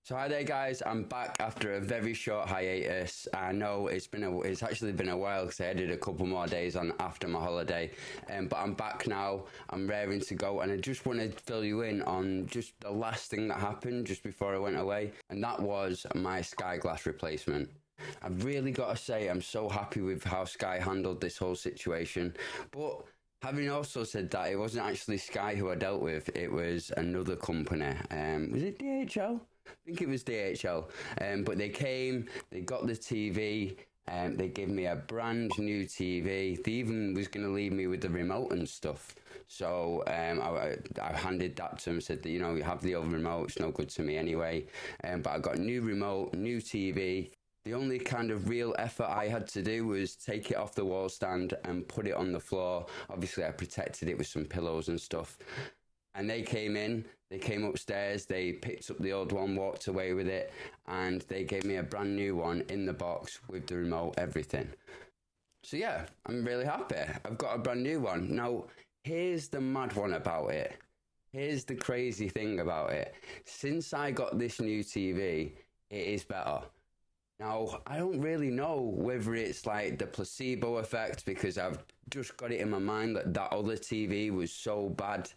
So hi there guys, I'm back after a very short hiatus. I know it's actually been a while because I added a couple more days on after my holiday, but I'm back now. I'm raring to go, and I just want to fill you in on just the last thing that happened just before I went away, and that was my Sky Glass replacement. I've really got to say I'm so happy with how Sky handled this whole situation, but having also said that, it wasn't actually Sky who I dealt with, it was another company. Was it DHL? I think it was DHL, but they came, they got the TV, they gave me a brand new TV. They even was going to leave me with the remote and stuff. So I handed that to them, said that, you know, you have the old remote, it's no good to me anyway. But I got a new remote, new TV. The only kind of real effort I had to do was take it off the wall stand and put it on the floor. Obviously, I protected it with some pillows and stuff. And they came in, they came upstairs, they picked up the old one, walked away with it, and they gave me a brand new one in the box with the remote, everything. So yeah, I'm really happy. I've got a brand new one. Now, here's the mad one about it. Here's the crazy thing about it. Since I got this new TV, it is better. Now, I don't really know whether it's like the placebo effect, because I've just got it in my mind that that other TV was so bad.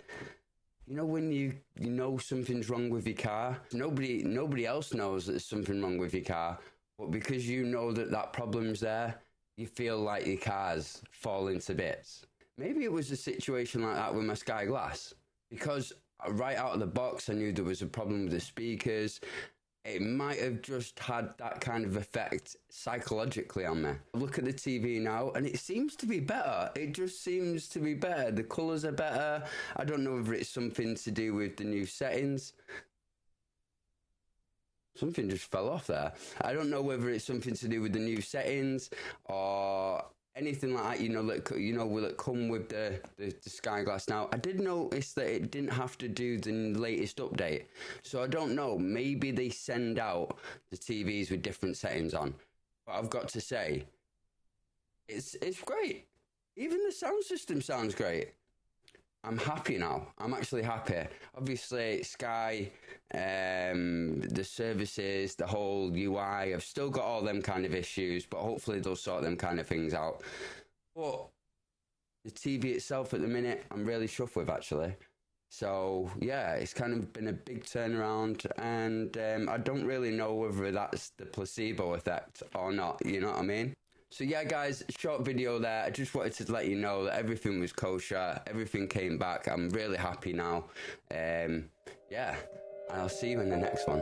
You know when you know something's wrong with your car? Nobody else knows that there's something wrong with your car, but because you know that that problem's there, you feel like your car's falling to bits. Maybe it was a situation like that with my Sky Glass, because right out of the box I knew there was a problem with the speakers. It might have just had that kind of effect psychologically on me. I look at the TV now and it seems to be better. It just seems to be better. The colours are better. I don't know if it's something to do with the new settings. Something just fell off there. I don't know whether it's something to do with the new settings or anything like that, will it come with the Sky Glass? Now, I did notice that it didn't have to do the latest update, so I don't know, maybe they send out the TVs with different settings on, but I've got to say, it's great. Even the sound system sounds great. I'm happy now. I'm actually happy. Obviously, Sky, the services, the whole UI, I've still got all them kind of issues, but hopefully they'll sort them kind of things out. But the TV itself at the minute, I'm really chuffed with, actually. So, yeah, it's kind of been a big turnaround, and I don't really know whether that's the placebo effect or not, you know what I mean? So yeah guys, short video there. I just wanted to let you know that everything was kosher, everything came back. I'm really happy now. Yeah, and I'll see you in the next one.